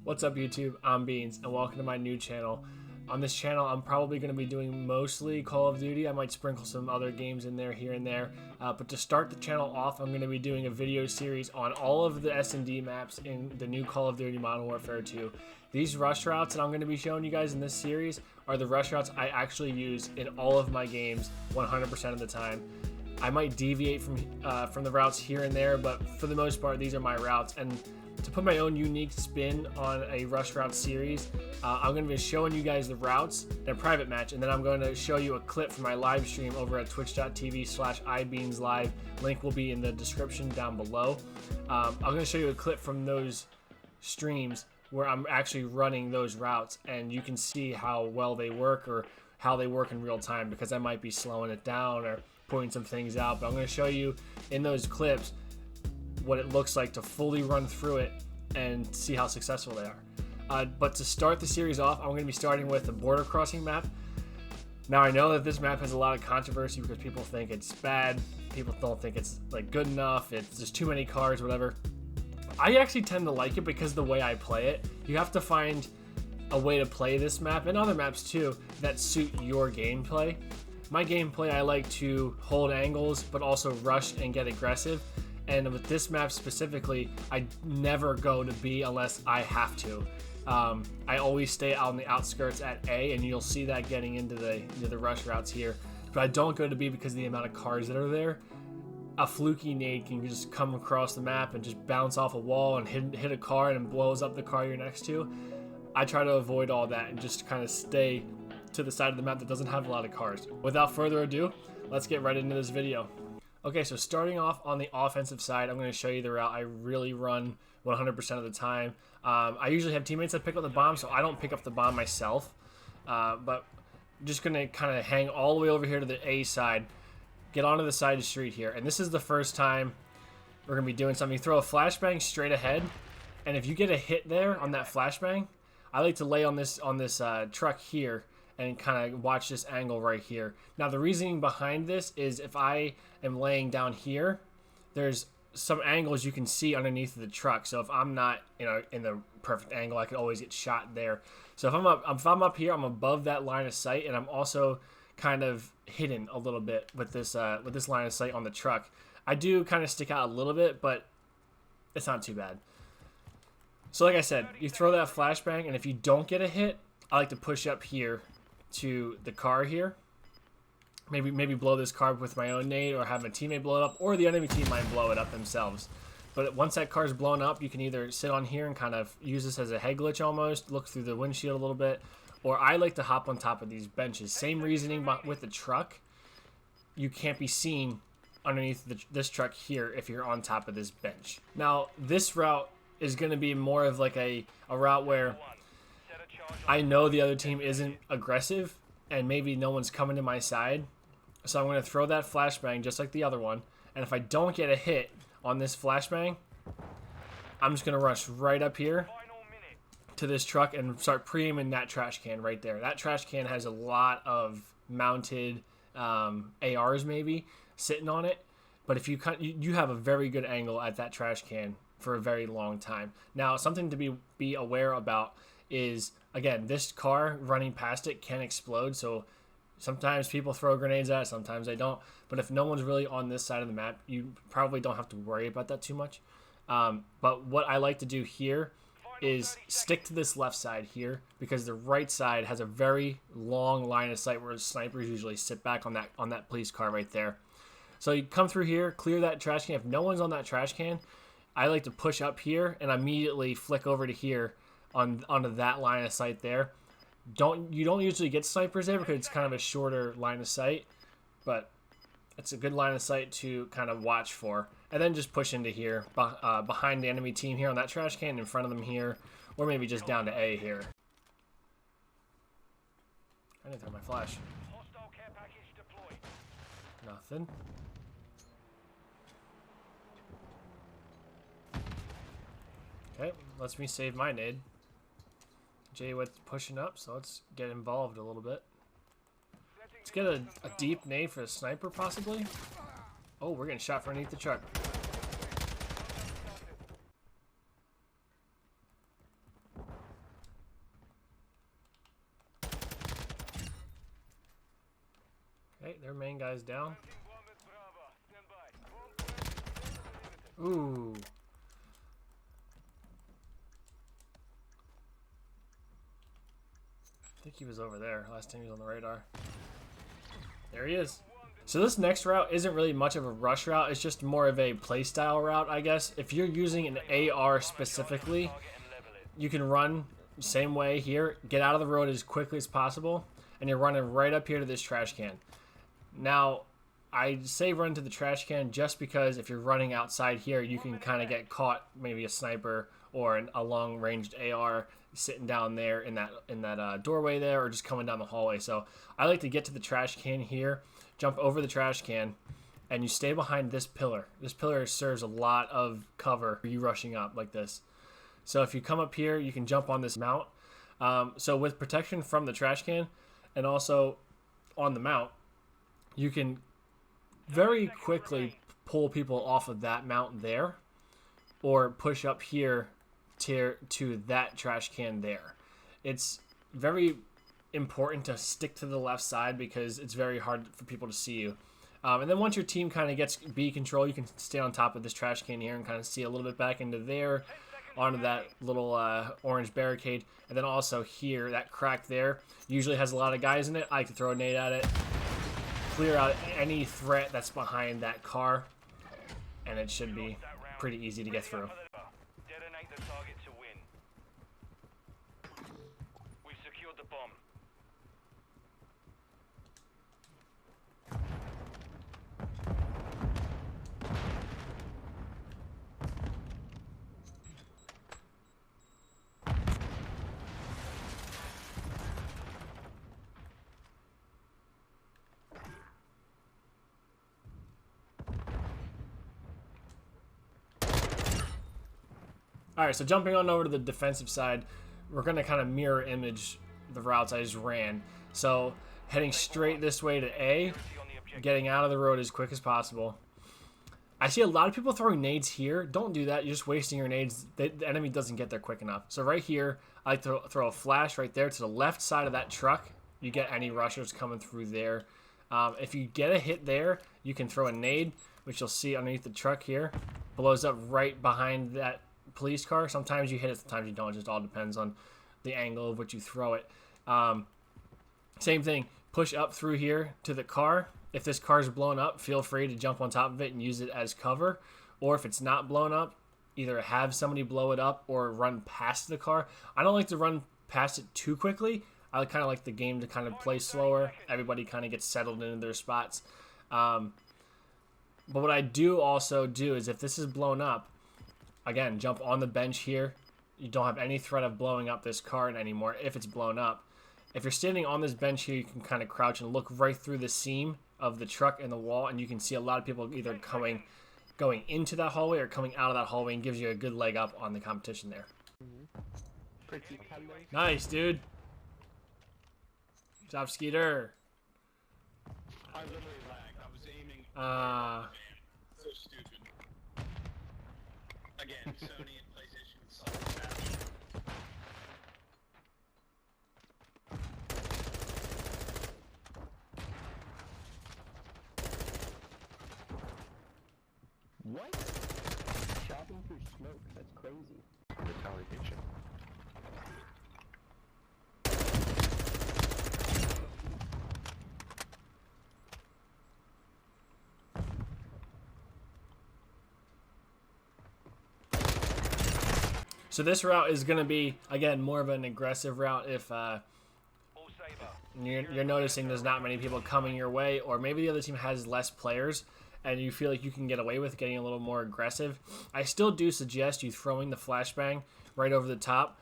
What's up YouTube, I'm Beans and welcome to my new channel. On this channel I'm probably going to be doing mostly Call of Duty. I might sprinkle some other games in there here and there, but to start the channel off I'm going to be doing a video series on all of the S&D maps in the new Call of Duty Modern Warfare 2. These rush routes that I'm going to be showing you guys in this series are the rush routes I actually use in all of my games 100% of the time. I might deviate from the routes here and there, but for the most part these are my routes. And to put my own unique spin on a rush route series, I'm going to be showing you guys the routes in a private match, and then I'm going to show you a clip from my live stream over at twitch.tv/ibeanslive. Link will be in the description down below. I'm going to show you a clip from those streams where I'm actually running those routes, and you can see how well they work or how they work in real time, because I might be slowing it down or pointing some things out. But I'm going to show you in those clips what it looks like to fully run through it and see how successful they are. But to start the series off, I'm going to be starting with the border crossing map. Now I know that this map has a lot of controversy because people think it's bad, people don't think it's like good enough, it's just too many cars, whatever. I actually tend to like it because of the way I play it. You have to find a way to play this map and other maps too that suit your gameplay. My gameplay, I like to hold angles but also rush and get aggressive. And with this map specifically, I never go to B unless I have to. I always stay out on the outskirts at A, and you'll see that getting into the rush routes here. But I don't go to B because of the amount of cars that are there. A fluky nade can just come across the map and just bounce off a wall and hit a car and blows up the car you're next to. I try to avoid all that and just kind of stay to the side of the map that doesn't have a lot of cars. Without further ado, let's get right into this video. Okay, so starting off on the offensive side, I'm going to show you the route I really run 100% of the time. I usually have teammates that pick up the bomb, so I don't pick up the bomb myself. But I'm just going to kind of hang all the way over here to the A side, get onto the side of the street here. And this is the first time we're going to be doing something. You throw a flashbang straight ahead, and if you get a hit there on that flashbang, I like to lay on this truck here and kind of watch this angle right here. Now the reasoning behind this is if I am laying down here, there's some angles you can see underneath the truck. So if I'm not, in the perfect angle, I could always get shot there. So if I'm up here, I'm above that line of sight, and I'm also kind of hidden a little bit with this line of sight on the truck. I do kind of stick out a little bit, but it's not too bad. So like I said, you throw that flashbang, and if you don't get a hit, I like to push up here to the car here. Maybe blow this car with my own nade, or have a teammate blow it up, or the enemy team might blow it up themselves. But once that car's blown up, you can either sit on here and kind of use this as a head glitch almost, look through the windshield a little bit, or I like to hop on top of these benches. Same reasoning with the truck. You can't be seen underneath this truck here if you're on top of this bench. Now this route is going to be more of like a route where I know the other team isn't aggressive and maybe no one's coming to my side. So I'm going to throw that flashbang just like the other one. And if I don't get a hit on this flashbang, I'm just going to rush right up here to this truck and start pre-aiming that trash can right there. That trash can has a lot of mounted ARs maybe sitting on it. But if you have a very good angle at that trash can for a very long time. Now, something to be aware about is, again, this car running past it can explode, so sometimes people throw grenades at it, sometimes they don't. But if no one's really on this side of the map, you probably don't have to worry about that too much. But what I like to do here is stick to this left side here, because the right side has a very long line of sight where snipers usually sit back on that police car right there. So you come through here, clear that trash can. If no one's on that trash can, I like to push up here and immediately flick over to here onto that line of sight there. You don't usually get snipers there because it's kind of a shorter line of sight, but it's a good line of sight to kind of watch for. And then just push into here, behind the enemy team here on that trash can, in front of them here, or maybe just down to A here. I didn't throw my flash. Nothing. Okay, lets me save my nade. Jay with pushing up, so let's get involved a little bit. Let's get a deep nade for a sniper, possibly. Oh, we're getting shot from underneath the truck. Alright, their main guy's down. Ooh. I think he was over there last time he was on the radar. There he is. So this next route isn't really much of a rush route. It's just more of a playstyle route, I guess. If you're using an AR specifically, you can run same way here. Get out of the road as quickly as possible. And you're running right up here to this trash can. Now, I say run to the trash can just because if you're running outside here, you can kind of get caught, maybe a sniper or a long-ranged AR sitting down there in that doorway there, or just coming down the hallway. So I like to get to the trash can here, jump over the trash can, and you stay behind this pillar. This pillar serves a lot of cover for you rushing up like this. So if you come up here, you can jump on this mount. So with protection from the trash can and also on the mount, you can very quickly pull people off of that mount there, or push up here to that trash can there. It's very important to stick to the left side because it's very hard for people to see you. And then once your team kind of gets B control, you can stay on top of this trash can here and kind of see a little bit back into there, onto that little orange barricade. And then also here, that crack there usually has a lot of guys in it. I like to throw a nade at it, clear out any threat that's behind that car, and it should be pretty easy to get through. Detonate the target to win. We've secured the bomb. Alright, so jumping on over to the defensive side, we're going to kind of mirror image the routes I just ran. So heading straight this way to A, getting out of the road as quick as possible. I see a lot of people throwing nades here. Don't do that. You're just wasting your nades. The enemy doesn't get there quick enough. So right here, I like to throw a flash right there to the left side of that truck. You get any rushers coming through there. If you get a hit there, you can throw a nade, which you'll see underneath the truck here. Blows up right behind that police car. Sometimes you hit it, sometimes you don't. It just all depends on the angle of which you throw it. Same thing. Push up through here to the car. If this car is blown up, feel free to jump on top of it and use it as cover. Or if it's not blown up, either have somebody blow it up or run past the car. I don't like to run past it too quickly. I kind of like the game to kind of play slower. Everybody kind of gets settled into their spots. But what I do also do is if this is blown up, again, jump on the bench here. You don't have any threat of blowing up this car anymore if it's blown up. If you're standing on this bench here, you can kind of crouch and look right through the seam of the truck and the wall, and you can see a lot of people either going into that hallway or coming out of that hallway, and gives you a good leg up on the competition there. Nice, dude. Good job, Skeeter. I literally lagged. I was aiming. So stupid. Again, Sony and PlayStation suck ass. What? Shopping through smoke, that's crazy. Retaliation. So this route is going to be, again, more of an aggressive route if you're noticing there's not many people coming your way, or maybe the other team has less players and you feel like you can get away with getting a little more aggressive. I still do suggest you throwing the flashbang right over the top,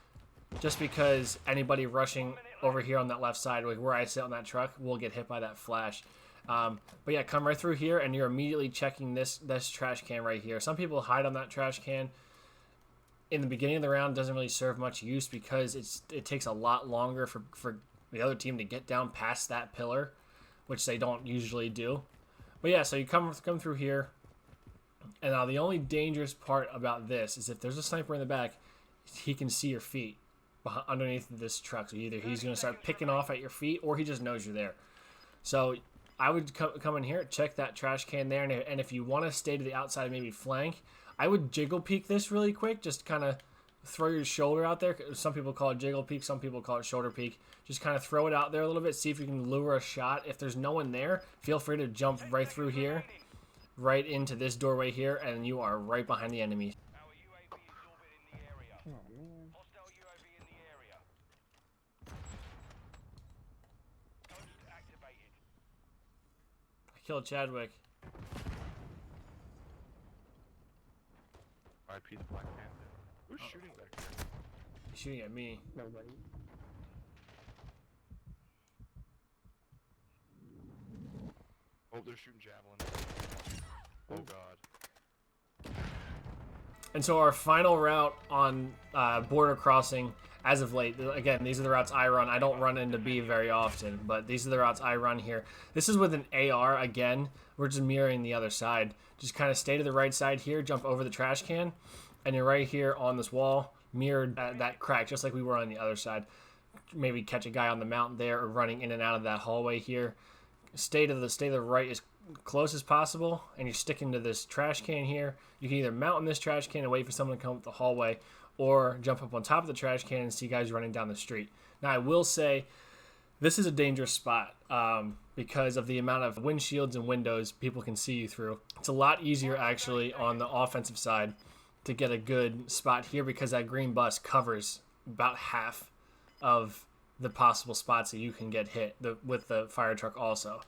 just because anybody rushing over here on that left side, like where I sit on that truck, will get hit by that flash. But yeah, come right through here and you're immediately checking this trash can right here. Some people hide on that trash can. In the beginning of the round, doesn't really serve much use because it takes a lot longer for the other team to get down past that pillar, which they don't usually do. But yeah, so you come through here, and now the only dangerous part about this is if there's a sniper in the back, he can see your feet underneath this truck. So either he's going to start picking off at your feet, or he just knows you're there. So I would come in here, check that trash can there, and if you want to stay to the outside, maybe flank, I would jiggle peek this really quick. Just kind of throw your shoulder out there. Some people call it jiggle peek, some people call it shoulder peek. Just kind of throw it out there a little bit, see if you can lure a shot. If there's no one there, feel free to jump right through here, right into this doorway here, and you are right behind the enemy. Our UAV is orbiting the area. Oh man. Hostile UAV in the area. Ghost activated. I killed Chadwick. RIP the Black Panther. Who's shooting back there? He's shooting at me. Nobody. Oh, they're shooting javelin. Oh god. And so our final route on border crossing, as of late, again, these are the routes I run. I don't run into B very often, but these are the routes I run here. This is with an AR, again. We're just mirroring the other side. Just kind of stay to the right side here, jump over the trash can, and you're right here on this wall, mirrored that crack, just like we were on the other side. Maybe catch a guy on the mountain there or running in and out of that hallway here. Stay to the right as close as possible, and you're sticking to this trash can here. You can either mount in this trash can and wait for someone to come up the hallway, or jump up on top of the trash can and see guys running down the street. Now, I will say this is a dangerous spot because of the amount of windshields and windows people can see you through. It's a lot easier, actually, on the offensive side to get a good spot here because that green bus covers about half of the possible spots that you can get hit with the fire truck also.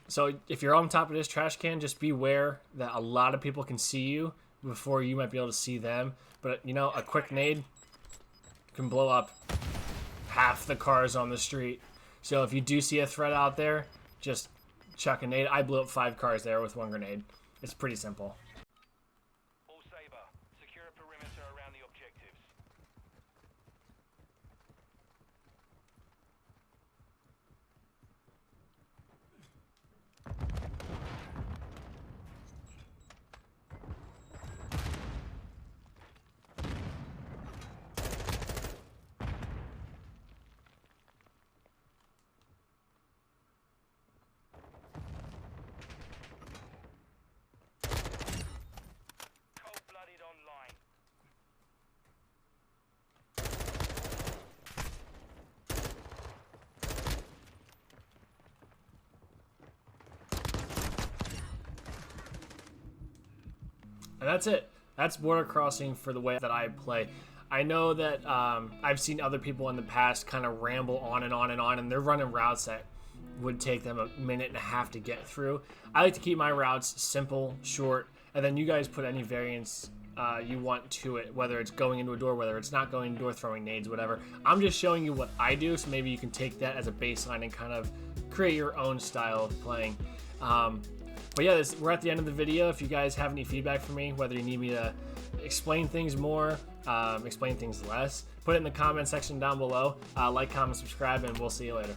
So if you're on top of this trash can, just beware that a lot of people can see you before you might be able to see them. But, you know, a quick nade can blow up half the cars on the street. So if you do see a threat out there, just chuck a nade. I blew up 5 cars there with 1 grenade. It's pretty simple. All Saber, secure a perimeter around the objectives. Cold-blooded online. And that's it. That's border crossing for the way that I play. I know that I've seen other people in the past kind of ramble on and on and on, and they're running routes that would take them a minute and a half to get through. I like to keep my routes simple, short, and then you guys put any variants you want to it, whether it's going into a door, whether it's not going into a door, throwing nades, whatever. I'm just showing you what I do, so maybe you can take that as a baseline and kind of create your own style of playing. But yeah, we're at the end of the video. If you guys have any feedback for me, whether you need me to explain things more, explain things less, put it in the comment section down below. Like, comment, subscribe, and we'll see you later.